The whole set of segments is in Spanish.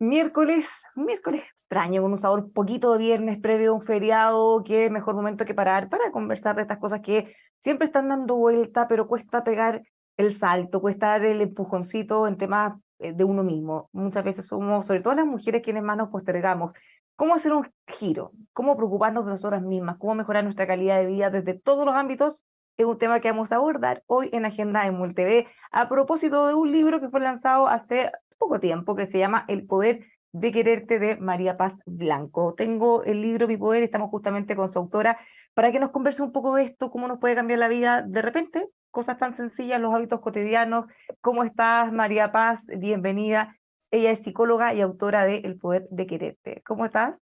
Miércoles, un miércoles extraño, con un sabor un poquito de viernes previo a un feriado, qué mejor momento que parar para conversar de estas cosas que siempre están dando vuelta, pero cuesta pegar el salto, cuesta dar el empujoncito en temas de uno mismo. Muchas veces somos, sobre todo las mujeres, quienes más nos postergamos. ¿Cómo hacer un giro? ¿Cómo preocuparnos de nosotras mismas? ¿Cómo mejorar nuestra calidad de vida desde todos los ámbitos? Es un tema que vamos a abordar hoy en Agenda en MulTV a propósito de un libro que fue lanzado hace poco tiempo que se llama El poder de quererte de María Paz Blanco. Tengo el libro Mi Poder, estamos justamente con su autora para que nos converse un poco de esto, cómo nos puede cambiar la vida de repente, cosas tan sencillas, los hábitos cotidianos. ¿Cómo estás, María Paz? Bienvenida. Ella es psicóloga y autora de El poder de quererte. ¿Cómo estás?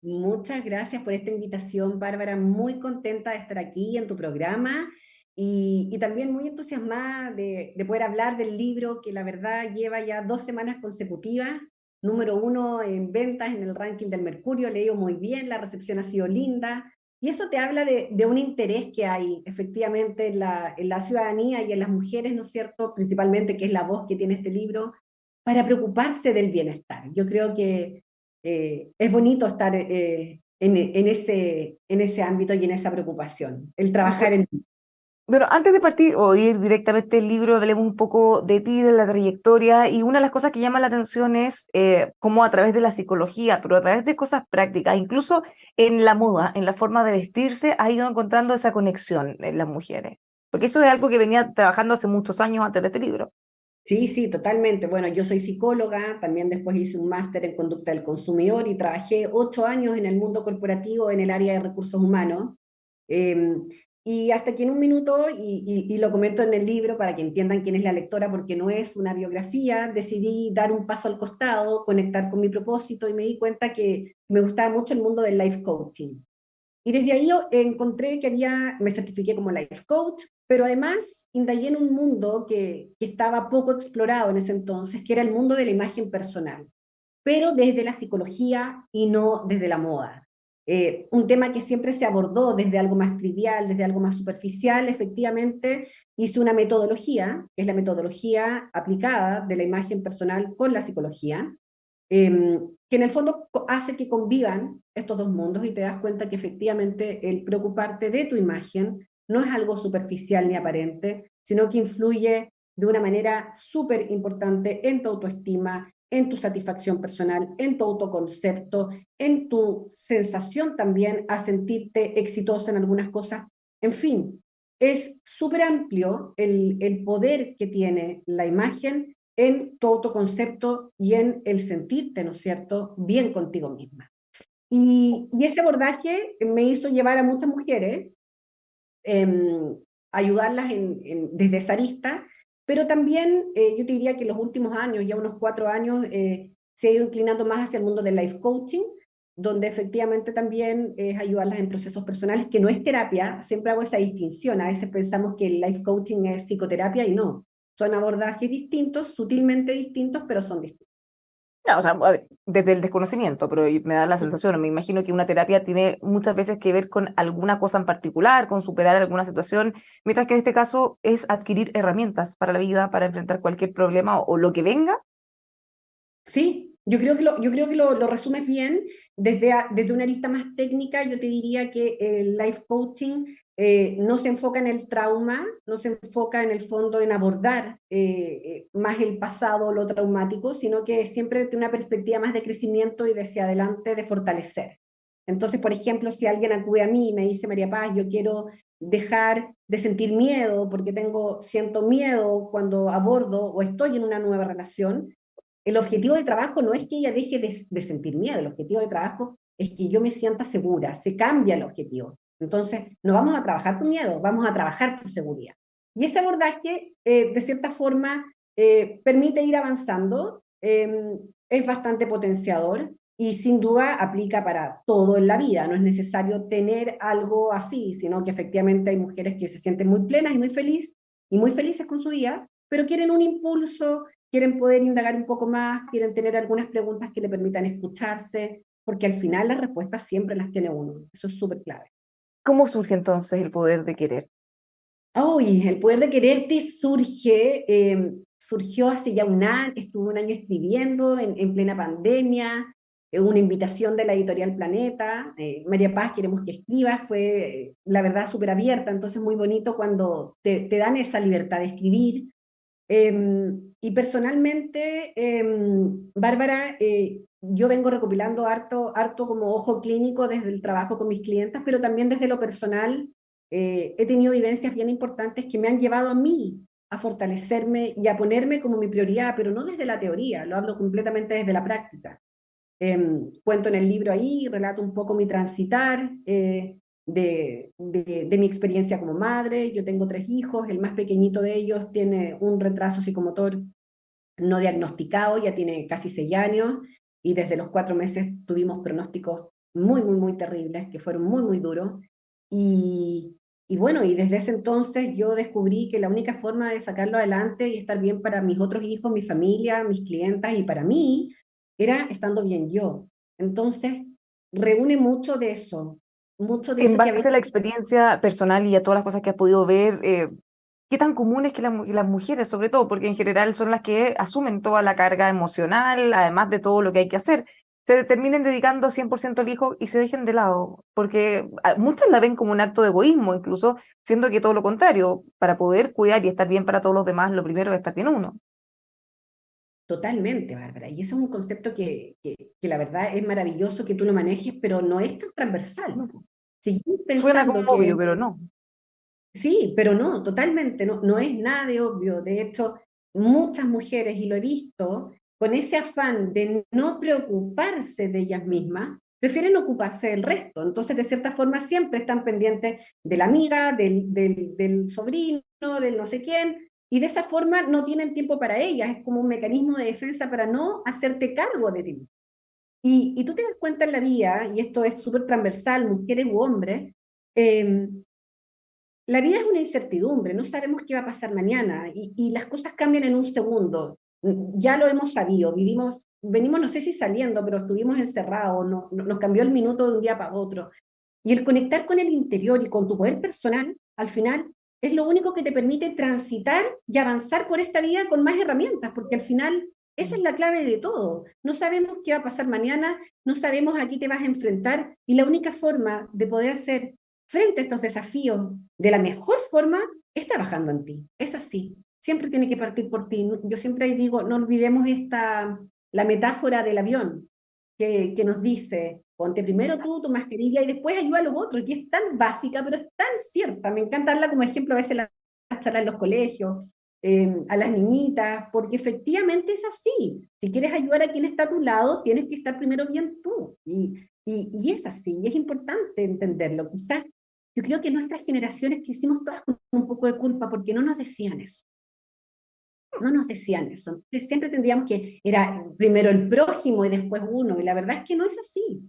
Muchas gracias por esta invitación, Bárbara. Muy contenta de estar aquí en tu programa y también muy entusiasmada de poder hablar del libro que la verdad lleva ya 2 semanas consecutivas, número uno en ventas en el ranking del Mercurio. Leído muy bien, la recepción ha sido linda y eso te habla de un interés que hay efectivamente en la ciudadanía y en las mujeres, ¿no es cierto? Principalmente, que es la voz que tiene este libro, para preocuparse del bienestar. Yo creo que es bonito estar en ese ámbito y en esa preocupación, el trabajar en... Bueno, antes de partir o ir directamente al libro, hablemos un poco de ti, de la trayectoria, y una de las cosas que llama la atención es cómo a través de la psicología, pero a través de cosas prácticas, incluso en la moda, en la forma de vestirse, ha ido encontrando esa conexión en las mujeres. Porque eso es algo que venía trabajando hace muchos años antes de este libro. Sí, sí, totalmente. Bueno, yo soy psicóloga, también después hice un máster en conducta del consumidor y trabajé 8 años en el mundo corporativo en el área de recursos humanos. Eh, y hasta aquí en un minuto, y lo comento en el libro para que entiendan quién es la lectora, porque no es una biografía, decidí dar un paso al costado, conectar con mi propósito y me di cuenta que me gustaba mucho el mundo del life coaching. Y desde ahí yo encontré que me certifiqué como life coach, pero además indagué en un mundo que estaba poco explorado en ese entonces, que era el mundo de la imagen personal, pero desde la psicología y no desde la moda. Un tema que siempre se abordó desde algo más trivial, desde algo más superficial. Efectivamente hice una metodología, que es la metodología aplicada de la imagen personal con la psicología, que en el fondo hace que convivan estos dos mundos y te das cuenta que efectivamente el preocuparte de tu imagen no es algo superficial ni aparente, sino que influye de una manera súper importante en tu autoestima, en tu satisfacción personal, en tu autoconcepto, en tu sensación también a sentirte exitosa en algunas cosas. En fin, es súper amplio el poder que tiene la imagen en tu autoconcepto y en el sentirte, ¿no es cierto?, bien contigo misma. Y ese abordaje me hizo llevar a muchas mujeres, eh, ayudarlas desde esa arista, pero también yo te diría que en los últimos años, ya unos 4 años, se ha ido inclinando más hacia el mundo del life coaching, donde efectivamente también es ayudarlas en procesos personales, que no es terapia. Siempre hago esa distinción. A veces pensamos que el life coaching es psicoterapia y no. Son abordajes distintos, sutilmente distintos, pero son distintos. No, o sea, a ver, desde el desconocimiento, pero me da la sensación, me imagino que una terapia tiene muchas veces que ver con alguna cosa en particular, con superar alguna situación, mientras que en este caso es adquirir herramientas para la vida, para enfrentar cualquier problema o lo que venga. Sí, yo creo que lo resumes bien. Desde una arista más técnica, yo te diría que el life coaching no se enfoca en el trauma, no se enfoca en el fondo en abordar más el pasado, lo traumático, sino que siempre tiene una perspectiva más de crecimiento y de hacia adelante, de fortalecer. Entonces, por ejemplo, si alguien acude a mí y me dice: María Paz, yo quiero dejar de sentir miedo porque siento miedo cuando abordo o estoy en una nueva relación, el objetivo de trabajo no es que ella deje de sentir miedo. El objetivo de trabajo es que yo me sienta segura. Se cambia el objetivo. Entonces, no vamos a trabajar con miedo, vamos a trabajar con seguridad. Y ese abordaje, de cierta forma, permite ir avanzando, es bastante potenciador y sin duda aplica para todo en la vida. No es necesario tener algo así, sino que efectivamente hay mujeres que se sienten muy plenas y muy felices con su vida, pero quieren un impulso, quieren poder indagar un poco más, quieren tener algunas preguntas que le permitan escucharse, porque al final las respuestas siempre las tiene uno. Eso es súper clave. ¿Cómo surge entonces el poder de querer? Uy, el poder de quererte surge. surgió hace ya un año, estuve un año escribiendo en plena pandemia, una invitación de la editorial Planeta, María Paz, queremos que escribas, fue la verdad súper abierta, entonces muy bonito cuando te dan esa libertad de escribir. Y personalmente, Bárbara, yo vengo recopilando harto como ojo clínico desde el trabajo con mis clientas, pero también desde lo personal. He tenido vivencias bien importantes que me han llevado a mí a fortalecerme y a ponerme como mi prioridad, pero no desde la teoría, lo hablo completamente desde la práctica. Cuento en el libro ahí, relato un poco mi transitar de mi experiencia como madre. Yo tengo 3 hijos, el más pequeñito de ellos tiene un retraso psicomotor no diagnosticado, ya tiene casi 6 años, y desde los 4 meses tuvimos pronósticos muy terribles, que fueron muy duros. Y, y bueno, y desde ese entonces yo descubrí que la única forma de sacarlo adelante y estar bien para mis otros hijos, mi familia, mis clientas y para mí, era estando bien yo. Entonces, reúne mucho de En eso que a base a veces la experiencia personal y a todas las cosas que has podido ver, ¿qué tan común es que las mujeres, sobre todo, porque en general son las que asumen toda la carga emocional, además de todo lo que hay que hacer, se terminen dedicando 100% al hijo y se dejen de lado? Porque muchas la ven como un acto de egoísmo, incluso siendo que todo lo contrario, para poder cuidar y estar bien para todos los demás, lo primero es estar bien uno. totalmente, Bárbara. Y eso es un concepto que la verdad es maravilloso que tú lo manejes, pero no es tan transversal. No, po. Seguimos Suena como pensando obvio, que pero no. sí, pero no, totalmente, no es nada de obvio. De hecho, muchas mujeres, y lo he visto, con ese afán de no preocuparse de ellas mismas, prefieren ocuparse del resto. Entonces, de cierta forma, siempre están pendientes de la amiga, del sobrino, del no sé quién, y de esa forma no tienen tiempo para ellas. Es como un mecanismo de defensa para no hacerte cargo de ti. Y tú te das cuenta en la vida, y esto es súper transversal, mujeres u hombres, eh, la vida es una incertidumbre, no sabemos qué va a pasar mañana y las cosas cambian en un segundo. Ya lo hemos sabido, venimos no sé si saliendo, pero estuvimos encerrados, nos cambió el minuto de un día para otro. Y el conectar con el interior y con tu poder personal, al final, es lo único que te permite transitar y avanzar por esta vida con más herramientas, porque al final esa es la clave de todo. No sabemos qué va a pasar mañana, no sabemos a qué te vas a enfrentar, y la única forma de poder hacer frente a estos desafíos de la mejor forma es trabajando en ti. Es así. Siempre tiene que partir por ti. Yo siempre digo, no olvidemos la metáfora del avión que nos dice, ponte primero tú tu mascarilla y después ayuda a los otros, y es tan básica, pero es tan cierta. Me encanta darla como ejemplo a veces en las charlas en los colegios, a las niñitas, porque efectivamente es así. Si quieres ayudar a quien está a tu lado, tienes que estar primero bien tú. Y es así, y es importante entenderlo. Quizás yo creo que nuestras generaciones crecimos todas con un poco de culpa porque no nos decían eso. No nos decían eso. Entonces, siempre tendríamos que, era primero el prójimo y después uno, y la verdad es que no es así.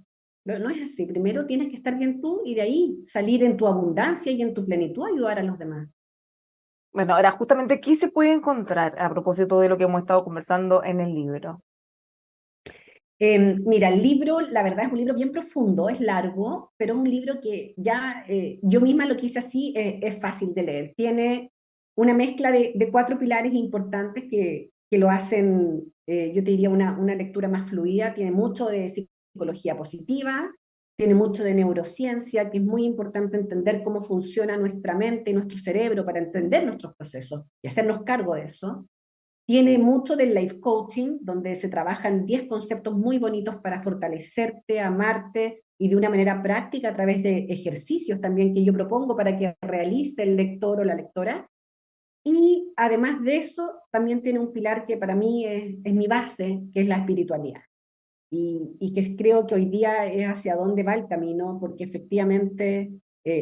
No es así. Primero tienes que estar bien tú y de ahí salir en tu abundancia y en tu plenitud a ayudar a los demás. Bueno, ahora justamente, ¿qué se puede encontrar a propósito de lo que hemos estado conversando en el libro? Mira, el libro, la verdad es un libro bien profundo, es largo, pero es un libro que ya yo misma lo quise así, es fácil de leer. Tiene una mezcla de 4 pilares importantes que lo hacen, yo te diría, una lectura más fluida. Tiene mucho de psicología positiva, tiene mucho de neurociencia, que es muy importante entender cómo funciona nuestra mente y nuestro cerebro para entender nuestros procesos y hacernos cargo de eso. Tiene mucho del life coaching, donde se trabajan 10 conceptos muy bonitos para fortalecerte, amarte y de una manera práctica a través de ejercicios también que yo propongo para que realice el lector o la lectora. Y además de eso, también tiene un pilar que para mí es mi base, que es la espiritualidad. Y que creo que hoy día es hacia dónde va el camino, porque efectivamente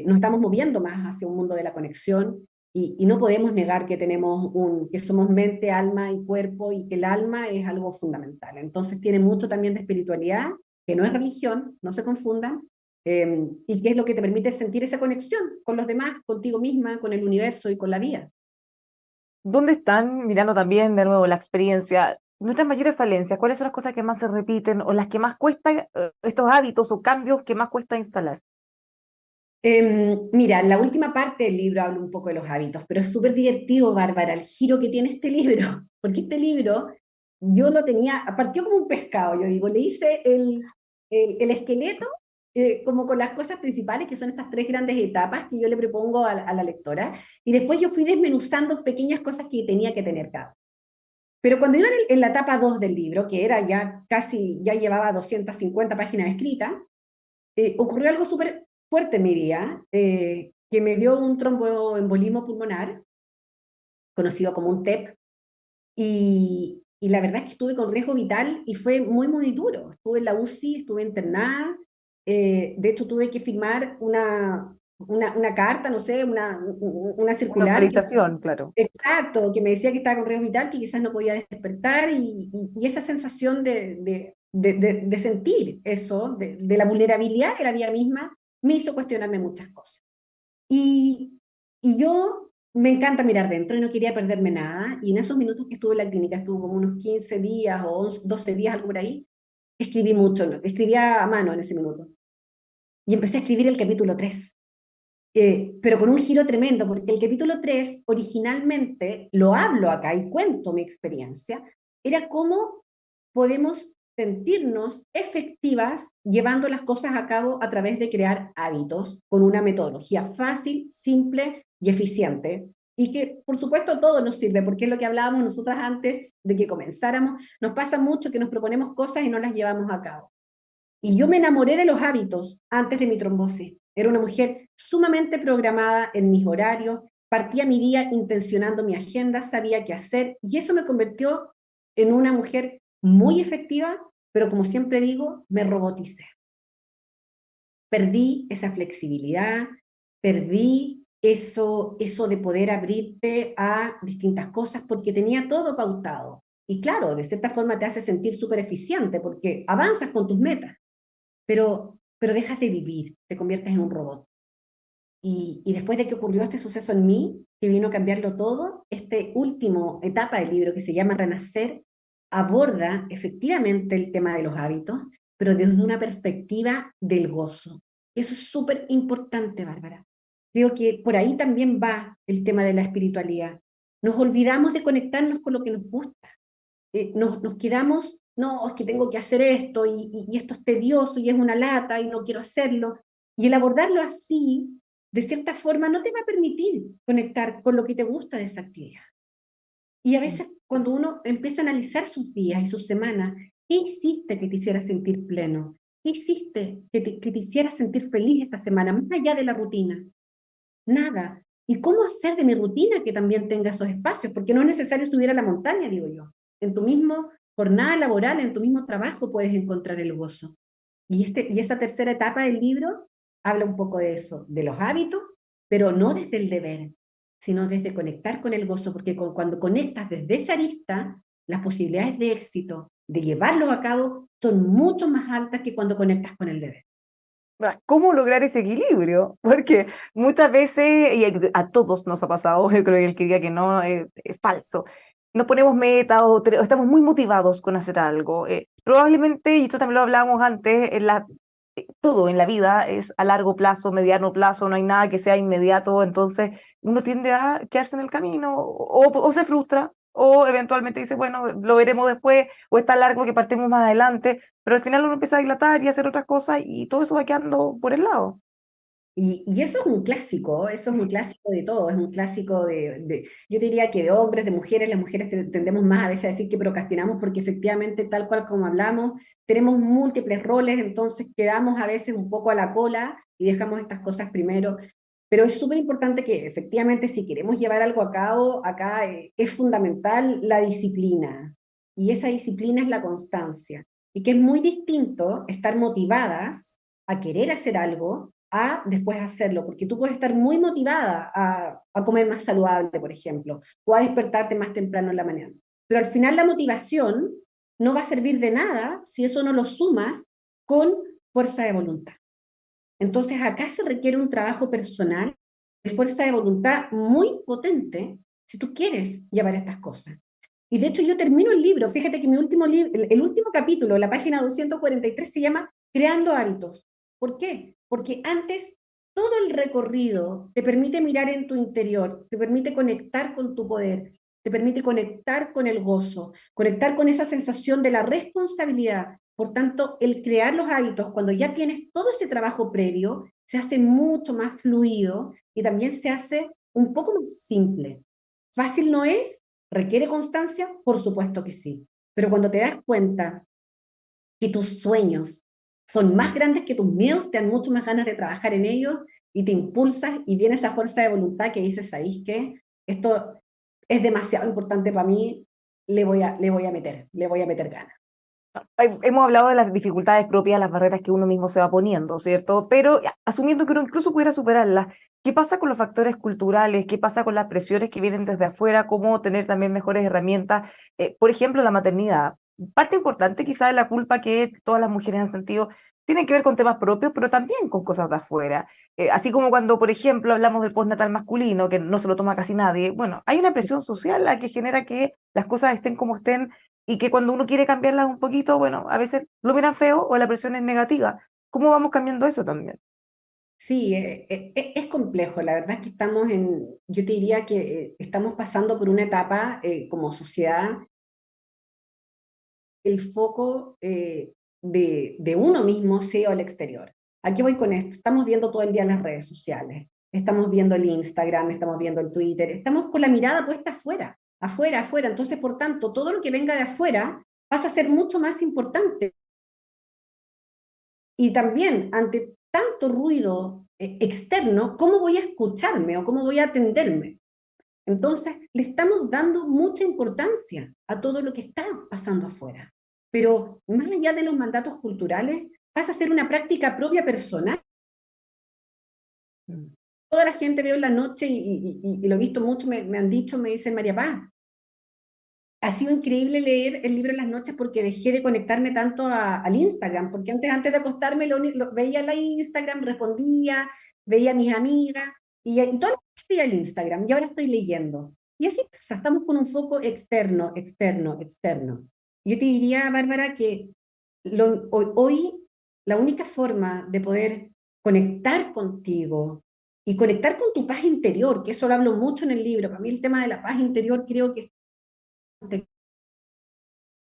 nos estamos moviendo más hacia un mundo de la conexión y no podemos negar que que somos mente, alma y cuerpo, y que el alma es algo fundamental. Entonces tiene mucho también de espiritualidad, que no es religión, no se confundan, y que es lo que te permite sentir esa conexión con los demás, contigo misma, con el universo y con la vida. ¿Dónde están, mirando también de nuevo la experiencia, nuestras mayores falencias? ¿Cuáles son las cosas que más se repiten o las que más cuesta, estos hábitos o cambios que más cuesta instalar? Mira, la última parte del libro habla un poco de los hábitos, pero es súper divertido, Bárbara, el giro que tiene este libro, porque este libro yo lo tenía, partió como un pescado, yo digo, le hice el esqueleto como con las cosas principales, que son estas tres grandes etapas que yo le propongo a la lectora, y después yo fui desmenuzando pequeñas cosas que tenía que tener cada. Pero cuando iba en la etapa 2 del libro, que era ya casi, ya llevaba 250 páginas escritas, ocurrió algo súper fuerte en mi vida, que me dio un tromboembolismo pulmonar, conocido como un TEP, y la verdad es que estuve con riesgo vital y fue muy, muy duro. Estuve en la UCI, estuve internada, de hecho tuve que firmar una carta, no sé, una Una circular que, autorización, claro. exacto, que me decía que estaba con riesgo vital, que quizás no podía despertar, y esa sensación de sentir eso, de la vulnerabilidad de la vida misma, me hizo cuestionarme muchas cosas. Y, y yo me encanta mirar dentro y no quería perderme nada. Y en esos minutos que estuve en la clínica, estuve como unos 15 días o 11, 12 días, algo por ahí, escribí mucho, ¿no? Escribía a mano en ese minuto. Y empecé a escribir el capítulo 3, pero con un giro tremendo, porque el capítulo 3 originalmente, lo hablo acá y cuento mi experiencia, era cómo podemos sentirnos efectivas llevando las cosas a cabo a través de crear hábitos con una metodología fácil, simple y eficiente. Y que, por supuesto, todo nos sirve, porque es lo que hablábamos nosotras antes de que comenzáramos. Nos pasa mucho que nos proponemos cosas y no las llevamos a cabo. Y yo me enamoré de los hábitos antes de mi trombosis. Era una mujer sumamente programada en mis horarios, partía mi día intencionando mi agenda, sabía qué hacer, y eso me convirtió en una mujer muy efectiva, pero como siempre digo, me roboticé. Perdí esa flexibilidad, perdí eso de poder abrirte a distintas cosas porque tenía todo pautado. Y claro, de cierta forma te hace sentir súper eficiente porque avanzas con tus metas, pero dejas de vivir, te conviertes en un robot. Y después de que ocurrió este suceso en mí, que vino a cambiarlo todo, este último etapa del libro que se llama Renacer, aborda efectivamente el tema de los hábitos, pero desde una perspectiva del gozo. Eso es súper importante, Bárbara. Creo que por ahí también va el tema de la espiritualidad. Nos olvidamos de conectarnos con lo que nos gusta, nos quedamos, no, es que tengo que hacer esto y esto es tedioso y es una lata y no quiero hacerlo. Y el abordarlo así, de cierta forma, no te va a permitir conectar con lo que te gusta de esa actividad. Y a veces cuando uno empieza a analizar sus días y sus semanas, ¿qué hiciste que te hiciera sentir pleno? ¿Qué hiciste que te hiciera sentir feliz esta semana, más allá de la rutina? Nada. ¿Y cómo hacer de mi rutina que también tenga esos espacios? Porque no es necesario subir a la montaña, digo yo. En tu mismo jornada laboral, en tu mismo trabajo puedes encontrar el gozo. Y esa tercera etapa del libro habla un poco de eso, de los hábitos, pero no desde el deber, sino desde conectar con el gozo, porque cuando conectas desde esa arista, las posibilidades de éxito, de llevarlo a cabo, son mucho más altas que cuando conectas con el deber. ¿Cómo lograr ese equilibrio? Porque muchas veces, y a todos nos ha pasado, yo creo que el que diga que no es falso, nos ponemos metas o estamos muy motivados con hacer algo. Probablemente, y esto también lo hablábamos antes, todo en la vida es a largo plazo, mediano plazo, no hay nada que sea inmediato, entonces uno tiende a quedarse en el camino o se frustra o eventualmente dice, bueno, lo veremos después o está largo que partimos más adelante, pero al final uno empieza a dilatar y a hacer otras cosas y todo eso va quedando por el lado. Y eso es un clásico, eso es un clásico de todo, es un clásico yo diría que de hombres, de mujeres, las mujeres tendemos más a veces a decir que procrastinamos porque efectivamente, tal cual como hablamos, tenemos múltiples roles, entonces quedamos a veces un poco a la cola y dejamos estas cosas primero, pero es súper importante que efectivamente si queremos llevar algo a cabo, acá es fundamental la disciplina, y esa disciplina es la constancia, y que es muy distinto estar motivadas a querer hacer algo a después hacerlo, porque tú puedes estar muy motivada a comer más saludable, por ejemplo, o a despertarte más temprano en la mañana. Pero al final la motivación no va a servir de nada si eso no lo sumas con fuerza de voluntad. Entonces acá se requiere un trabajo personal de fuerza de voluntad muy potente si tú quieres llevar estas cosas. Y de hecho yo termino el libro, fíjate que mi último el último capítulo, la página 243, se llama Creando hábitos. ¿Por qué? Porque antes todo el recorrido te permite mirar en tu interior, te permite conectar con tu poder, te permite conectar con el gozo, conectar con esa sensación de la responsabilidad. Por tanto, el crear los hábitos, cuando ya tienes todo ese trabajo previo, se hace mucho más fluido y también se hace un poco más simple. ¿Fácil no es? ¿Requiere constancia? Por supuesto que sí. Pero cuando te das cuenta que tus sueños son más grandes que tus miedos, te dan mucho más ganas de trabajar en ellos y te impulsas y viene esa fuerza de voluntad que dices, ¿sabéis qué? Esto es demasiado importante para mí, le voy a meter ganas. Hemos hablado de las dificultades propias, las barreras que uno mismo se va poniendo, ¿cierto? Pero asumiendo que uno incluso pudiera superarlas, ¿qué pasa con los factores culturales? ¿Qué pasa con las presiones que vienen desde afuera? ¿Cómo tener también mejores herramientas? Por ejemplo, la maternidad. Parte importante quizá de la culpa que todas las mujeres han sentido tiene que ver con temas propios, pero también con cosas de afuera. Así como cuando, por ejemplo, hablamos del postnatal masculino, que no se lo toma casi nadie. Bueno, hay una presión social la que genera que las cosas estén como estén y que cuando uno quiere cambiarlas un poquito, bueno, a veces lo miran feo o la presión es negativa. ¿Cómo vamos cambiando eso también? Sí, es complejo. La verdad es que yo te diría que estamos pasando por una etapa como sociedad, el foco de uno mismo sea al exterior. Aquí voy con esto. Estamos viendo todo el día las redes sociales, estamos viendo el Instagram, estamos viendo el Twitter, estamos con la mirada puesta afuera, afuera, afuera. Entonces, por tanto, todo lo que venga de afuera pasa a ser mucho más importante. Y también, ante tanto ruido externo, ¿cómo voy a escucharme o cómo voy a atenderme? Entonces, le estamos dando mucha importancia a todo lo que está pasando afuera. Pero más allá de los mandatos culturales, pasa a ser una práctica propia personal. Mm. Toda la gente veo en la noche y lo he visto mucho, me han dicho, me dicen, María Paz, ha sido increíble leer el libro en las noches porque dejé de conectarme tanto al Instagram, porque antes de acostarme veía la Instagram, respondía, veía a mis amigas, y toda la noche veía el Instagram, y ahora estoy leyendo. Y así pasa, estamos con un foco externo, externo, externo. Yo te diría, Bárbara, que hoy la única forma de poder conectar contigo y conectar con tu paz interior, que eso lo hablo mucho en el libro, para mí el tema de la paz interior creo que es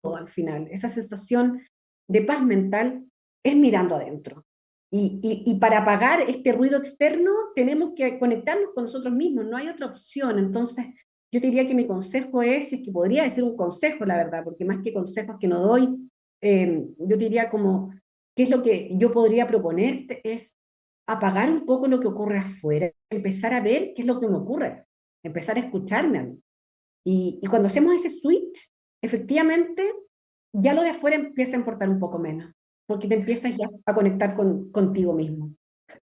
al final. Esa sensación de paz mental es mirando adentro. Y para apagar este ruido externo tenemos que conectarnos con nosotros mismos, no hay otra opción. Entonces, yo te diría que mi consejo es que podría decir un consejo, la verdad, porque más que consejos que no doy, yo te diría como, ¿qué es lo que yo podría proponerte? Es apagar un poco lo que ocurre afuera, empezar a ver qué es lo que me ocurre, empezar a escucharme a mí. Y cuando hacemos ese switch, efectivamente, ya lo de afuera empieza a importar un poco menos, porque te empiezas ya a conectar contigo mismo.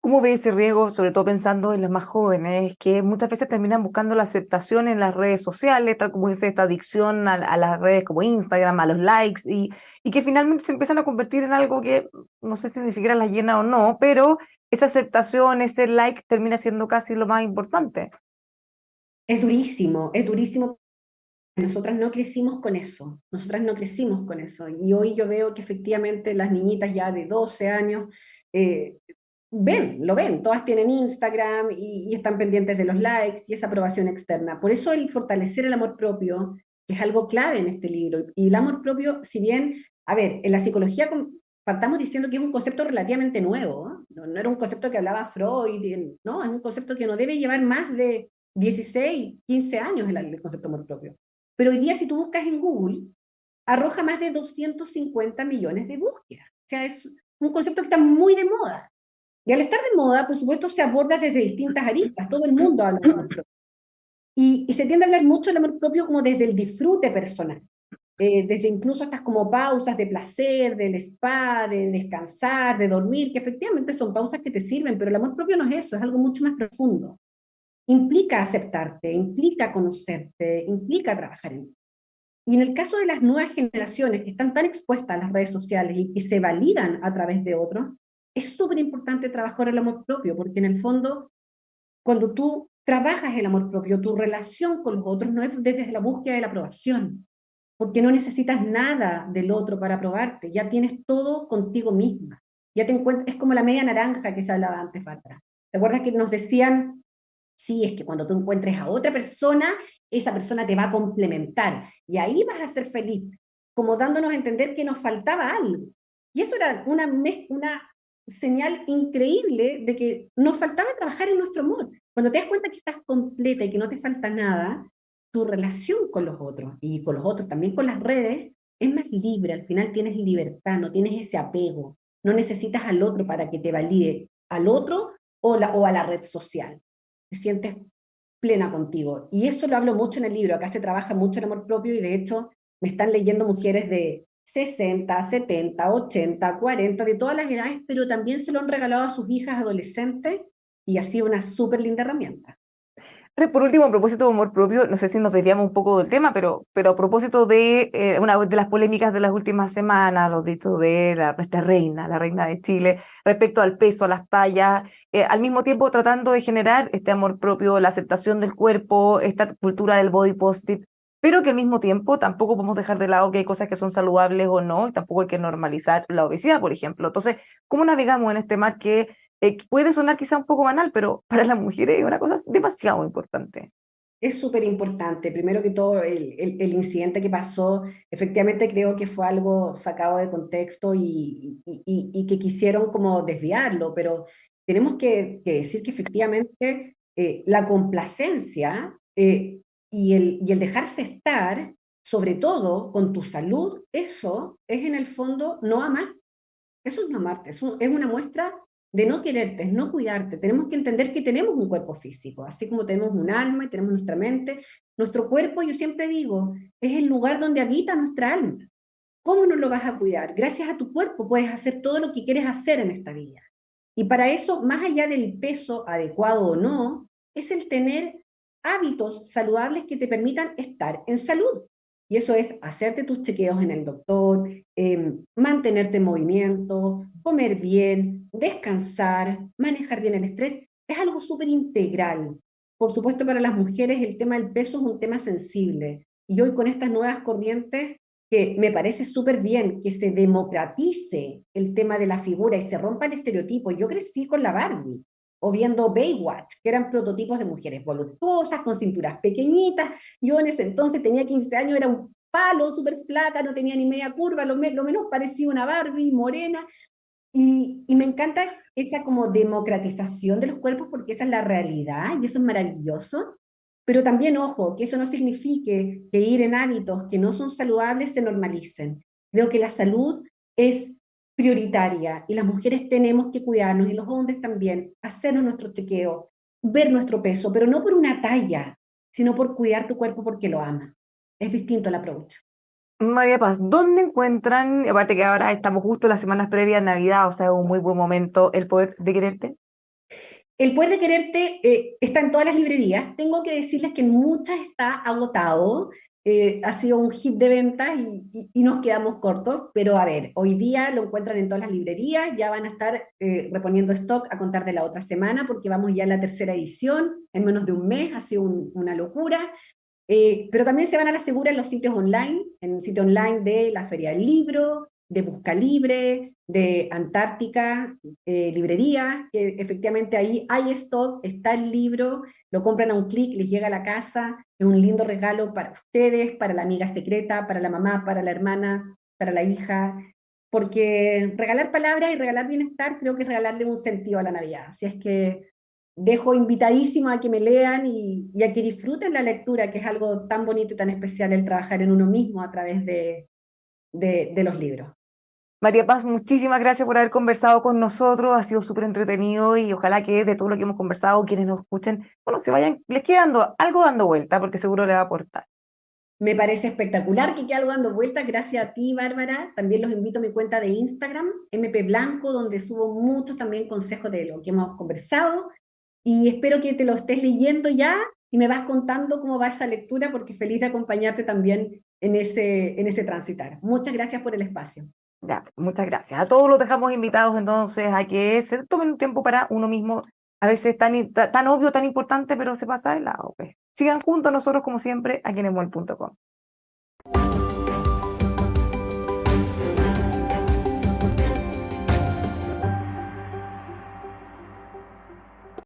¿Cómo ves ese riesgo, sobre todo pensando en los más jóvenes, que muchas veces terminan buscando la aceptación en las redes sociales, tal como dice esta adicción a las redes como Instagram, a los likes, y que finalmente se empiezan a convertir en algo que no sé si ni siquiera las llena o no, pero esa aceptación, ese like termina siendo casi lo más importante. Es durísimo, es durísimo. Nosotras no crecimos con eso, nosotras no crecimos con eso. Y hoy yo veo que efectivamente las niñitas ya de 12 años eh, lo ven, todas tienen Instagram y están pendientes de los likes y esa aprobación externa. Por eso el fortalecer el amor propio es algo clave en este libro. Y el amor propio, si bien, a ver, en la psicología partamos diciendo que es un concepto relativamente nuevo, ¿no? No era un concepto que hablaba Freud, no, es un concepto que no debe llevar más de 16 15 años el concepto de amor propio. Pero hoy día si tú buscas en Google, arroja más de 250 millones de búsquedas. O sea, es un concepto que está muy de moda. Y al estar de moda, por supuesto, se aborda desde distintas aristas. Todo el mundo habla de amor propio. Y se tiende a hablar mucho del amor propio como desde el disfrute personal. Desde incluso estas como pausas de placer, del spa, de descansar, de dormir, que efectivamente son pausas que te sirven, pero el amor propio no es eso, es algo mucho más profundo. Implica aceptarte, implica conocerte, implica trabajar en ti. Y en el caso de las nuevas generaciones que están tan expuestas a las redes sociales y que se validan a través de otros, es súper importante trabajar el amor propio, porque en el fondo, cuando tú trabajas el amor propio, tu relación con los otros no es desde la búsqueda de la aprobación, porque no necesitas nada del otro para aprobarte, ya tienes todo contigo misma. Ya te encuentras, es como la media naranja que se hablaba antes, Bárbara. ¿Te acuerdas que nos decían, sí, es que cuando tú encuentres a otra persona, esa persona te va a complementar y ahí vas a ser feliz, como dándonos a entender que nos faltaba algo? Y eso era una señal increíble de que nos faltaba trabajar en nuestro amor. Cuando te das cuenta que estás completa y que no te falta nada, tu relación con los otros y con los otros también con las redes es más libre. Al final tienes libertad, no tienes ese apego, no necesitas al otro para que te valide, al otro o a la red social. Te sientes plena contigo. Y eso lo hablo mucho en el libro. Acá se trabaja mucho el amor propio y de hecho me están leyendo mujeres de 60, 70, 80, 40, de todas las edades, pero también se lo han regalado a sus hijas adolescentes y ha sido una súper linda herramienta. Por último, a propósito de amor propio, no sé si nos desviamos un poco del tema, pero a propósito de una de las polémicas de las últimas semanas, los dichos de nuestra reina, la reina de Chile, respecto al peso, a las tallas, al mismo tiempo tratando de generar este amor propio, la aceptación del cuerpo, esta cultura del body positive, pero que al mismo tiempo tampoco podemos dejar de lado que hay cosas que son saludables o no, y tampoco hay que normalizar la obesidad, por ejemplo. Entonces, ¿cómo navegamos en este mar que puede sonar quizá un poco banal, pero para las mujeres es una cosa demasiado importante? Es súper importante. Primero que todo, el incidente que pasó, efectivamente creo que fue algo sacado de contexto y que quisieron como desviarlo, pero tenemos que decir que efectivamente la complacencia y el dejarse estar, sobre todo con tu salud, eso es en el fondo no amar. Eso es no amarte, es una muestra de no quererte, es no cuidarte. Tenemos que entender que tenemos un cuerpo físico, así como tenemos un alma y tenemos nuestra mente. Nuestro cuerpo, yo siempre digo, es el lugar donde habita nuestra alma. ¿Cómo no lo vas a cuidar? Gracias a tu cuerpo puedes hacer todo lo que quieres hacer en esta vida. Y para eso, más allá del peso adecuado o no, es el tener hábitos saludables que te permitan estar en salud. Y eso es hacerte tus chequeos en el doctor, mantenerte en movimiento, comer bien, descansar, manejar bien el estrés. Es algo súper integral. Por supuesto, para las mujeres el tema del peso es un tema sensible. Y hoy con estas nuevas corrientes que me parece súper bien que se democratice el tema de la figura y se rompa el estereotipo. Yo crecí con la Barbie o viendo Baywatch, que eran prototipos de mujeres voluptuosas, con cinturas pequeñitas. Yo en ese entonces tenía 15 años, era un palo, súper flaca, no tenía ni media curva, lo menos parecía una Barbie morena. Y me encanta esa como democratización de los cuerpos porque esa es la realidad y eso es maravilloso. Pero también, ojo, que eso no signifique que ir en hábitos que no son saludables se normalicen. Creo que la salud es prioritaria y las mujeres tenemos que cuidarnos y los hombres también, hacernos nuestro chequeo, ver nuestro peso, pero no por una talla, sino por cuidar tu cuerpo porque lo ama. Es distinto el approach. María Paz, ¿dónde encuentran, aparte que ahora estamos justo en las semanas previas a Navidad, o sea, un muy buen momento, el poder de quererte? El poder de quererte está en todas las librerías. Tengo que decirles que en muchas está agotado. Ha sido un hit de ventas y nos quedamos cortos. Pero a ver, hoy día lo encuentran en todas las librerías. Ya van a estar reponiendo stock a contar de la otra semana porque vamos ya a la tercera edición en menos de un mes. Ha sido una locura. Pero también se van a la segura en los sitios online, en el sitio online de la Feria del Libro, de Busca Libre, de Antártica, librería, que efectivamente ahí hay stock, está el libro, lo compran a un clic, les llega a la casa, es un lindo regalo para ustedes, para la amiga secreta, para la mamá, para la hermana, para la hija, porque regalar palabras y regalar bienestar creo que es regalarle un sentido a la Navidad. Así es que dejo invitadísimo a que me lean y a que disfruten la lectura, que es algo tan bonito y tan especial el trabajar en uno mismo a través de los libros. María Paz, muchísimas gracias por haber conversado con nosotros, ha sido súper entretenido y ojalá que de todo lo que hemos conversado, quienes nos escuchen, bueno, se vayan, les quede algo dando vuelta, porque seguro le va a aportar. Me parece espectacular que quede algo dando vueltas. Gracias a ti, Bárbara. También los invito a mi cuenta de Instagram, MP Blanco, donde subo muchos también consejos de lo que hemos conversado. Y espero que te lo estés leyendo ya y me vas contando cómo va esa lectura, porque feliz de acompañarte también en ese transitar. Muchas gracias por el espacio. Ya, muchas gracias. A todos los dejamos invitados entonces a que se tomen un tiempo para uno mismo. A veces tan obvio, tan importante, pero se pasa de lado, pues. Sigan juntos nosotros, como siempre, aquí en emol.com.